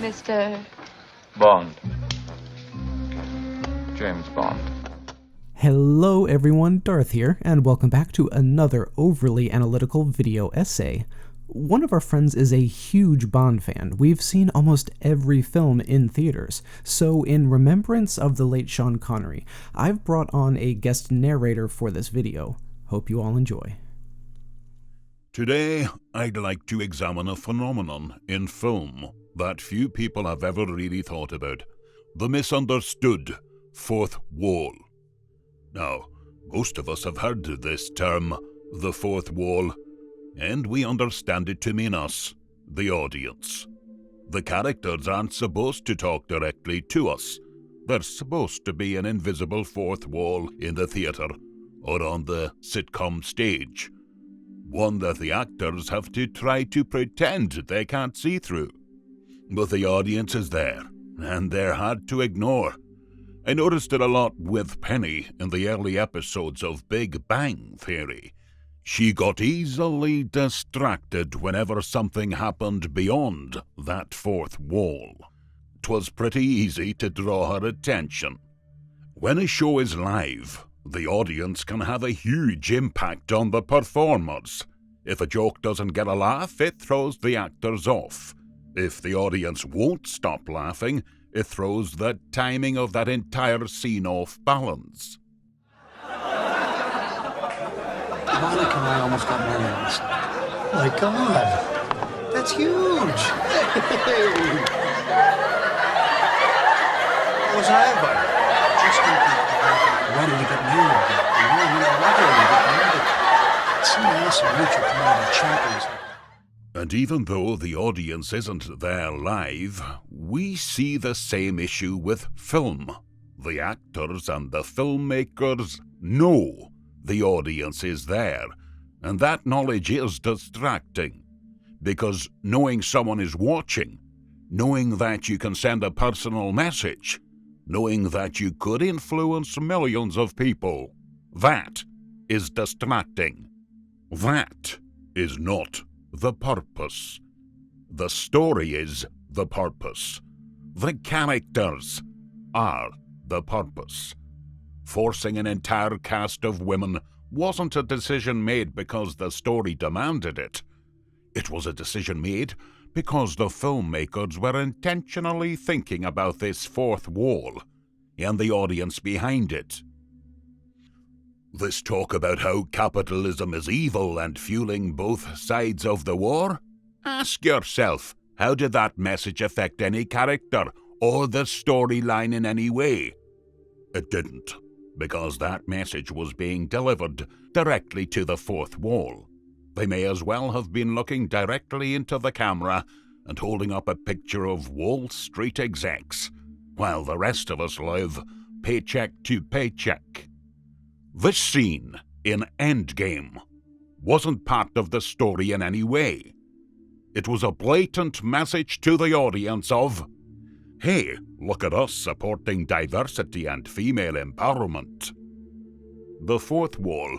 Mr. Bond. James Bond. Hello everyone, Darth here, and welcome back to another overly analytical video essay. One of our friends is a huge Bond fan. We've seen almost every film in theaters, so in remembrance of the late Sean Connery, I've brought on a guest narrator for this video. Hope you all enjoy. Today, I'd like to examine a phenomenon in film that few people have ever really thought about: the misunderstood fourth wall. Now, most of us have heard this term, the fourth wall, and we understand it to mean us, the audience. The characters aren't supposed to talk directly to us. There's supposed to be an invisible fourth wall in the theatre or on the sitcom stage, one that the actors have to try to pretend they can't see through. But the audience is there, and they're hard to ignore. I noticed it a lot with Penny in the early episodes of Big Bang Theory. She got easily distracted whenever something happened beyond that fourth wall. 'Twas pretty easy to draw her attention. When a show is live, the audience can have a huge impact on the performers. If a joke doesn't get a laugh, it throws the actors off. If the audience won't stop laughing, it throws the timing of that entire scene off balance. Monica and I almost got married last night. My God, that's huge. What was I about? Just ready to get married again. Not ready to get married. It's so nice and Richard come out of chapels. And even though the audience isn't there live, we see the same issue with film. The actors and the filmmakers know the audience is there, and that knowledge is distracting. Because knowing someone is watching, knowing that you can send a personal message, knowing that you could influence millions of people, that is distracting. That is not the purpose. The story is the purpose. The characters are the purpose. Forcing an entire cast of women wasn't a decision made because the story demanded it. It was a decision made because the filmmakers were intentionally thinking about this fourth wall and the audience behind it. This talk about how capitalism is evil and fueling both sides of the war? Ask yourself, how did that message affect any character or the storyline in any way? It didn't, because that message was being delivered directly to the fourth wall. They may as well have been looking directly into the camera and holding up a picture of Wall Street execs, while the rest of us live paycheck to paycheck. This scene in Endgame wasn't part of the story in any way. It was a blatant message to the audience of, hey, look at us supporting diversity and female empowerment. The fourth wall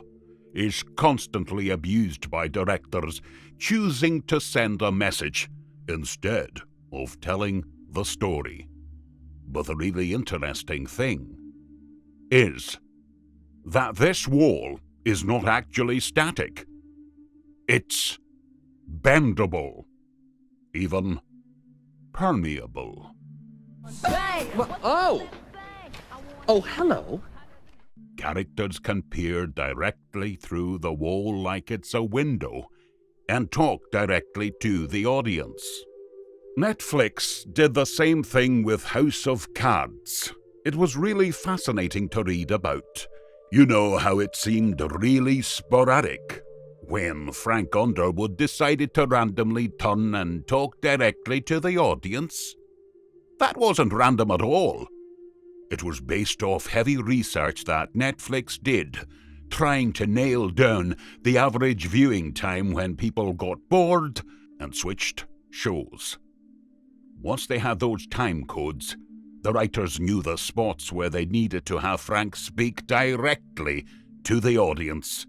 is constantly abused by directors choosing to send a message instead of telling the story. But the really interesting thing is that this wall is not actually static. It's bendable, even permeable. Oh, hello. Characters can peer directly through the wall like it's a window and talk directly to the audience. Netflix did the same thing with House of Cards. It was really fascinating to read about. You know how it seemed really sporadic when Frank Underwood decided to randomly turn and talk directly to the audience? That wasn't random at all. It was based off heavy research that Netflix did, trying to nail down the average viewing time when people got bored and switched shows. Once they had those time codes, the writers knew the spots where they needed to have Frank speak directly to the audience,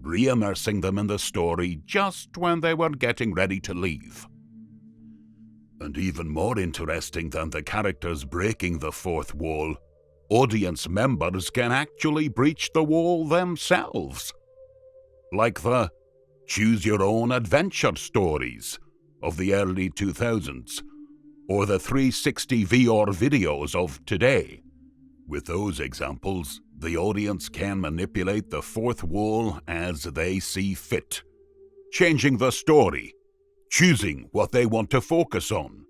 re-immersing them in the story just when they were getting ready to leave. And even more interesting than the characters breaking the fourth wall, audience members can actually breach the wall themselves. Like the choose-your-own-adventure stories of the early 2000s, or the 360 VR videos of today. With those examples, the audience can manipulate the fourth wall as they see fit, changing the story, choosing what they want to focus on.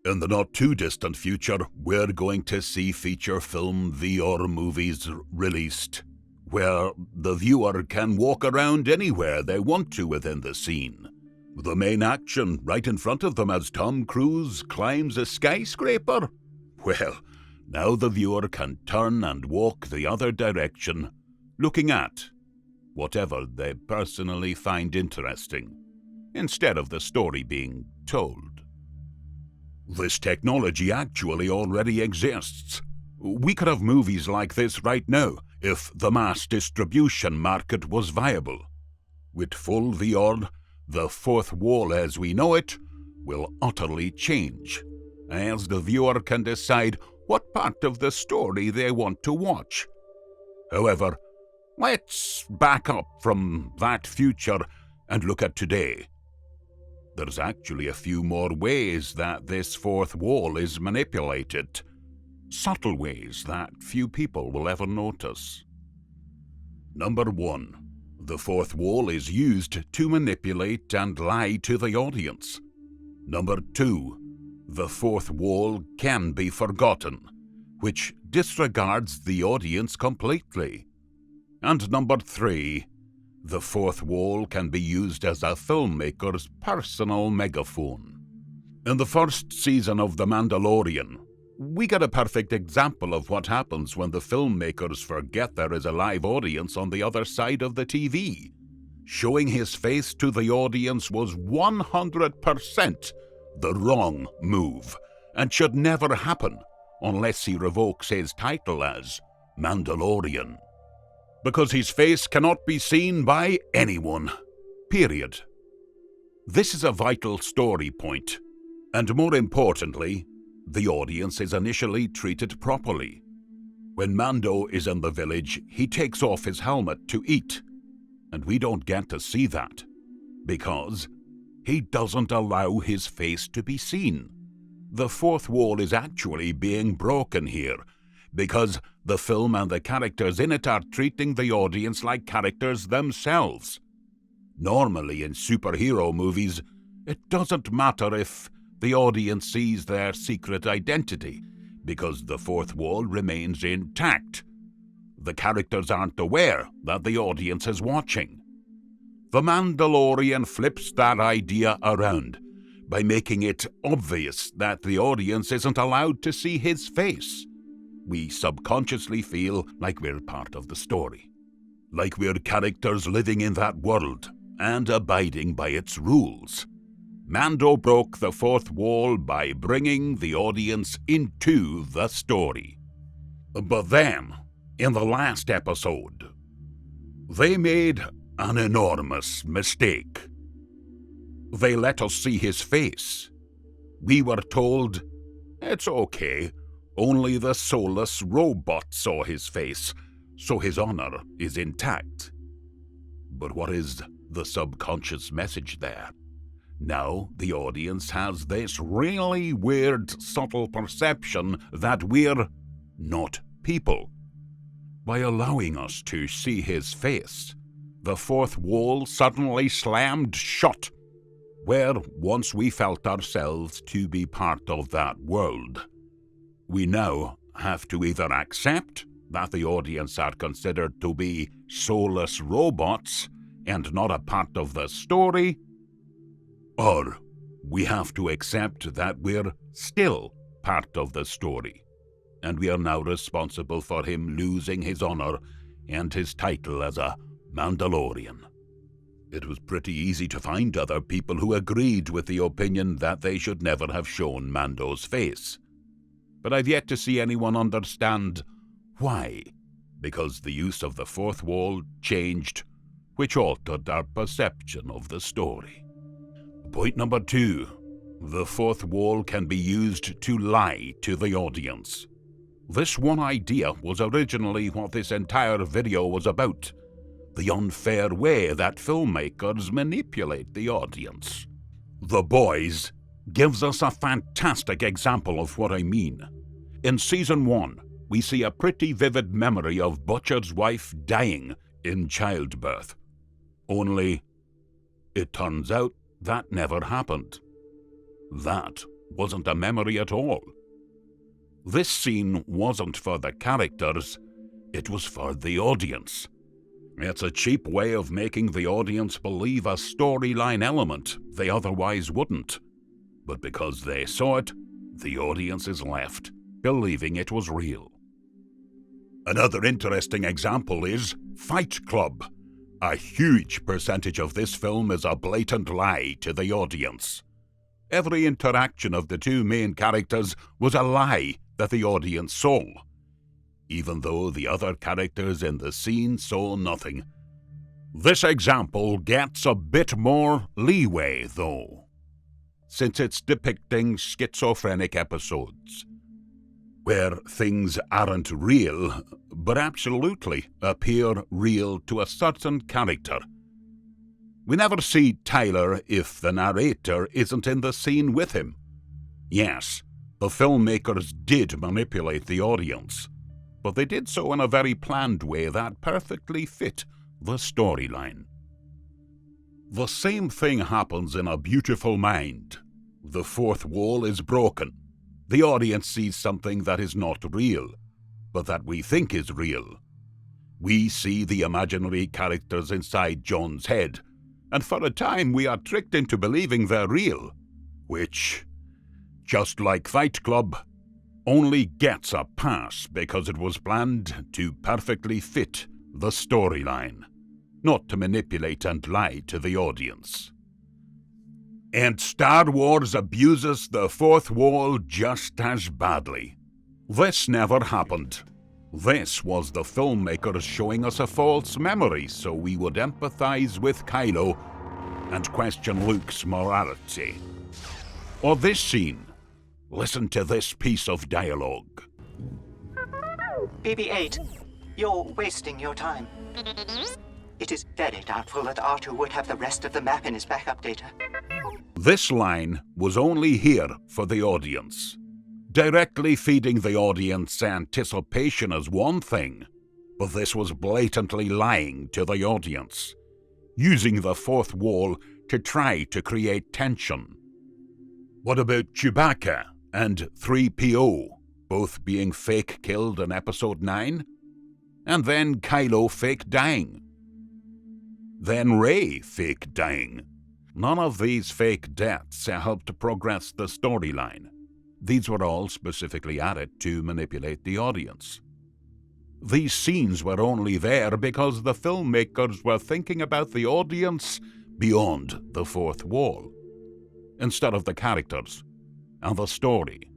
In the not-too-distant future, we're going to see feature film VR movies released, where the viewer can walk around anywhere they want to within the scene. The main action right in front of them as Tom Cruise climbs a skyscraper. Well, now the viewer can turn and walk the other direction, looking at whatever they personally find interesting, instead of the story being told. This technology actually already exists. We could have movies like this right now if the mass distribution market was viable. With full VR, the fourth wall as we know it will utterly change, as the viewer can decide what part of the story they want to watch. However, let's back up from that future and look at today. There's actually a few more ways that this fourth wall is manipulated. Subtle ways that few people will ever notice. Number 1. The fourth wall is used to manipulate and lie to the audience. Number 2. The fourth wall can be forgotten, which disregards the audience completely. And number 3. The fourth wall can be used as a filmmaker's personal megaphone. In the first season of The Mandalorian, we get a perfect example of what happens when the filmmakers forget there is a live audience on the other side of the TV. Showing his face to the audience was 100% the wrong move, and should never happen unless he revokes his title as Mandalorian. Because his face cannot be seen by anyone. Period. This is a vital story point, and more importantly, the audience is initially treated properly. When Mando is in the village, he takes off his helmet to eat, and we don't get to see that, because he doesn't allow his face to be seen. The fourth wall is actually being broken here, because the film and the characters in it are treating the audience like characters themselves. Normally in superhero movies, it doesn't matter if the audience sees their secret identity, because the fourth wall remains intact. The characters aren't aware that the audience is watching. The Mandalorian flips that idea around by making it obvious that the audience isn't allowed to see his face. We subconsciously feel like we're part of the story, like we're characters living in that world and abiding by its rules. Mando broke the fourth wall by bringing the audience into the story. But then, in the last episode, they made an enormous mistake. They let us see his face. We were told, it's okay, only the soulless robot saw his face, so his honor is intact. But what is the subconscious message there? Now the audience has this really weird, subtle perception that we're not people. By allowing us to see his face, the fourth wall suddenly slammed shut, where once we felt ourselves to be part of that world. We now have to either accept that the audience are considered to be soulless robots and not a part of the story, or we have to accept that we're still part of the story, and we are now responsible for him losing his honor and his title as a Mandalorian. It was pretty easy to find other people who agreed with the opinion that they should never have shown Mando's face. But I've yet to see anyone understand why, because the use of the fourth wall changed, which altered our perception of the story. Point number 2. the fourth wall can be used to lie to the audience. This one idea was originally what this entire video was about, the unfair way that filmmakers manipulate the audience. The Boys gives us a fantastic example of what I mean. In Season 1, we see a pretty vivid memory of Butcher's wife dying in childbirth. Only, it turns out that never happened. That wasn't a memory at all. This scene wasn't for the characters, it was for the audience. It's a cheap way of making the audience believe a storyline element they otherwise wouldn't. But because they saw it, the audience is left believing it was real. Another interesting example is Fight Club. A huge percentage of this film is a blatant lie to the audience. Every interaction of the two main characters was a lie that the audience saw, even though the other characters in the scene saw nothing. This example gets a bit more leeway, though, since it's depicting schizophrenic episodes, where things aren't real, but absolutely appear real to a certain character. We never see Tyler if the narrator isn't in the scene with him. Yes, the filmmakers did manipulate the audience, but they did so in a very planned way that perfectly fit the storyline. The same thing happens in A Beautiful Mind. The fourth wall is broken. The audience sees something that is not real, but that we think is real. We see the imaginary characters inside John's head, and for a time we are tricked into believing they're real, which, just like Fight Club, only gets a pass because it was planned to perfectly fit the storyline, not to manipulate and lie to the audience. And Star Wars abuses the fourth wall just as badly. This never happened. This was the filmmakers showing us a false memory so we would empathize with Kylo and question Luke's morality. Or this scene. Listen to this piece of dialogue. BB-8, you're wasting your time. It is very doubtful that R2 would have the rest of the map in his backup data. This line was only here for the audience. Directly feeding the audience anticipation is one thing, but this was blatantly lying to the audience, using the fourth wall to try to create tension. What about Chewbacca and 3PO, both being fake killed in Episode 9? And then Kylo fake dying. Then Rey fake dying. None of these fake deaths helped to progress the storyline. These were all specifically added to manipulate the audience. These scenes were only there because the filmmakers were thinking about the audience beyond the fourth wall, instead of the characters and the story.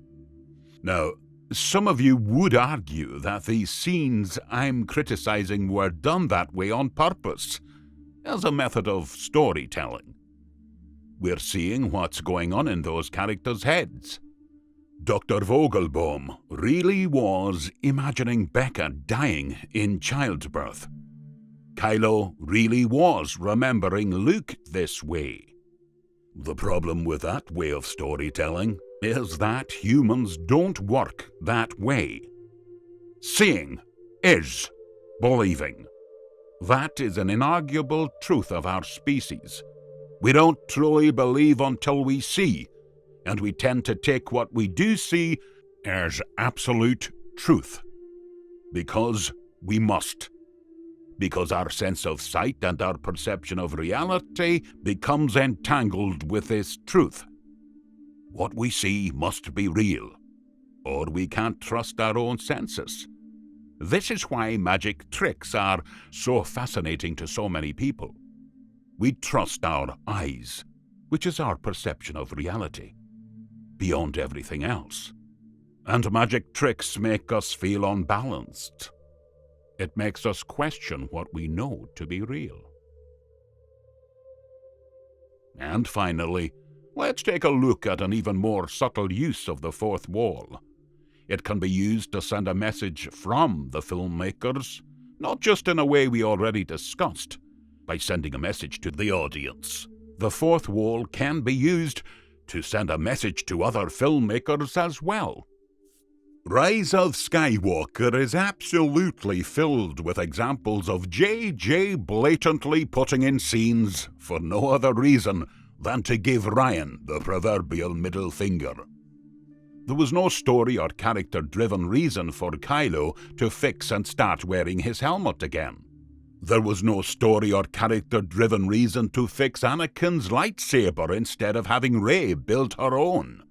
Now, some of you would argue that these scenes I'm criticizing were done that way on purpose, as a method of storytelling. We're seeing what's going on in those characters' heads. Dr. Vogelbaum really was imagining Becca dying in childbirth. Kylo really was remembering Luke this way. The problem with that way of storytelling is that humans don't work that way. Seeing is believing. That is an inarguable truth of our species. We don't truly believe until we see, and we tend to take what we do see as absolute truth. Because we must. Because our sense of sight and our perception of reality becomes entangled with this truth. What we see must be real, or we can't trust our own senses. This is why magic tricks are so fascinating to so many people. We trust our eyes, which is our perception of reality, beyond everything else. And magic tricks make us feel unbalanced. It makes us question what we know to be real. And finally, Let's take a look at an even more subtle use of the fourth wall. It can be used to send a message from the filmmakers, not just in a way we already discussed, by sending a message to the audience. The fourth wall can be used to send a message to other filmmakers as well. Rise of Skywalker is absolutely filled with examples of J.J. blatantly putting in scenes for no other reason than to give Ryan the proverbial middle finger. There was no story or character-driven reason for Kylo to fix and start wearing his helmet again. There was no story or character-driven reason to fix Anakin's lightsaber instead of having Rey build her own.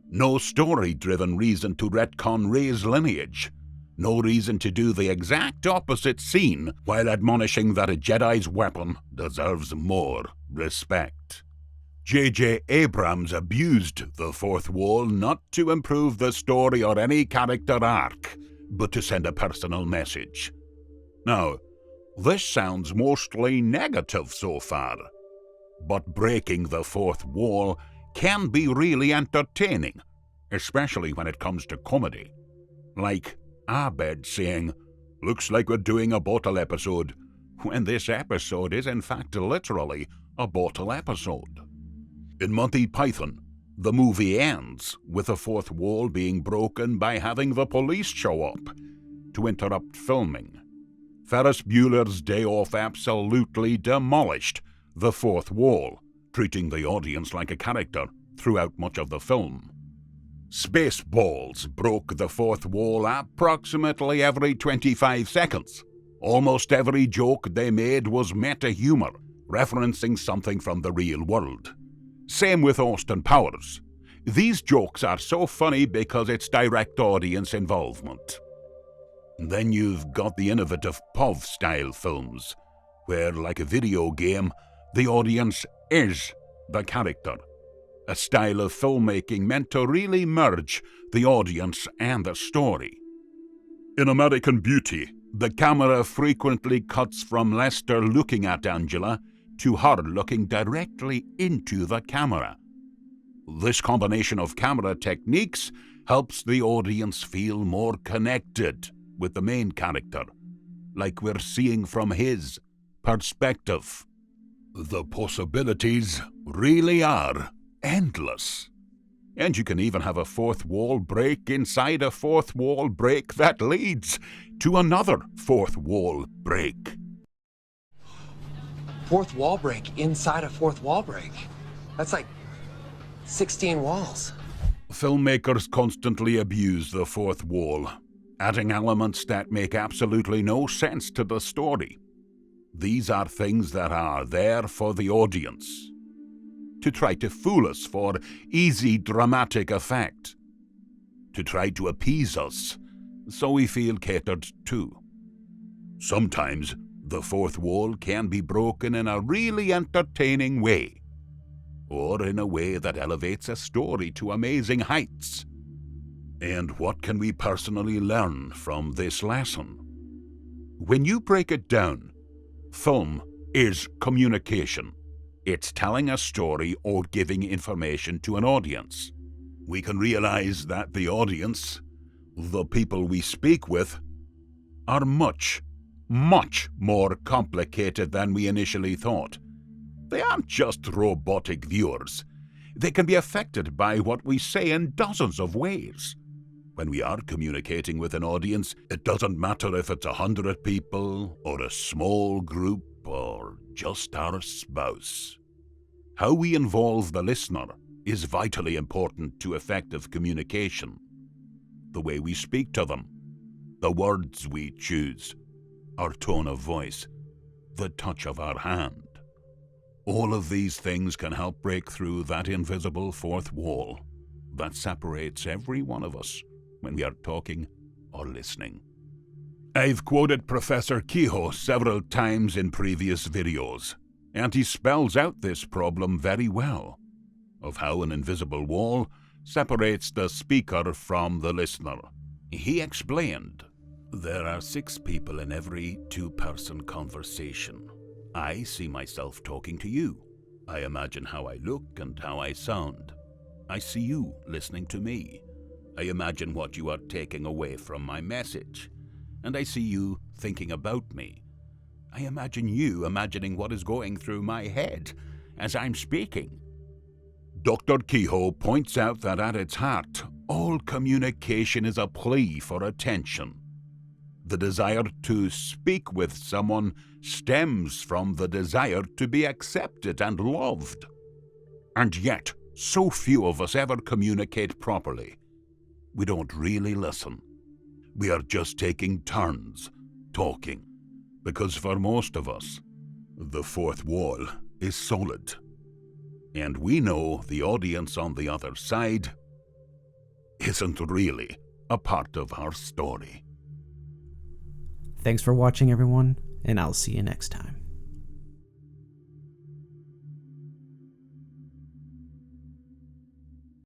No story-driven reason to retcon Rey's lineage. No reason to do the exact opposite scene while admonishing that a Jedi's weapon deserves more respect. J.J. Abrams abused the fourth wall not to improve the story or any character arc, but to send a personal message. Now, this sounds mostly negative so far, but breaking the fourth wall can be really entertaining, especially when it comes to comedy. Like Abed saying, "Looks like we're doing a bottle episode," when this episode is in fact literally a bottle episode. In Monty Python, the movie ends with the fourth wall being broken by having the police show up to interrupt filming. Ferris Bueller's Day Off absolutely demolished the fourth wall, treating the audience like a character throughout much of the film. Spaceballs broke the fourth wall approximately every 25 seconds. Almost every joke they made was meta-humor, referencing something from the real world. Same with Austin Powers. These jokes are so funny because it's direct audience involvement. Then you've got the innovative POV-style films, where, like a video game, the audience is the character. A style of filmmaking meant to really merge the audience and the story. In American Beauty, the camera frequently cuts from Lester looking at Angela to her looking directly into the camera. This combination of camera techniques helps the audience feel more connected with the main character, like we're seeing from his perspective. The possibilities really are endless. And you can even have a fourth wall break inside a fourth wall break that leads to another fourth wall break. Fourth wall break inside a fourth wall break. That's like 16 walls. Filmmakers constantly abuse the fourth wall, adding elements that make absolutely no sense to the story. These are things that are there for the audience, to try to fool us for easy dramatic effect, to try to appease us so we feel catered to. Sometimes the fourth wall can be broken in a really entertaining way, or in a way that elevates a story to amazing heights. And what can we personally learn from this lesson? When you break it down, film is communication. It's telling a story or giving information to an audience. We can realize that the audience, the people we speak with, are much more complicated than we initially thought. They aren't just robotic viewers. They can be affected by what we say in dozens of ways. When we are communicating with an audience, it doesn't matter if it's 100 people, or a small group, or just our spouse. How we involve the listener is vitally important to effective communication. The way we speak to them, the words we choose, our tone of voice, the touch of our hand. All of these things can help break through that invisible fourth wall that separates every one of us when we are talking or listening. I've quoted Professor Kehoe several times in previous videos, and he spells out this problem very well, of how an invisible wall separates the speaker from the listener. He explained, "There are 6 people in every 2-person conversation. I see myself talking to you. I imagine how I look and how I sound. I see you listening to me. I imagine what you are taking away from my message. And I see you thinking about me. I imagine you imagining what is going through my head as I'm speaking. Dr. Kehoe points out that at its heart, all communication is a plea for attention. The desire to speak with someone stems from the desire to be accepted and loved. And yet, so few of us ever communicate properly. We don't really listen. We are just taking turns talking, because for most of us, the fourth wall is solid. And we know the audience on the other side isn't really a part of our story. Thanks for watching, everyone, and I'll see you next time.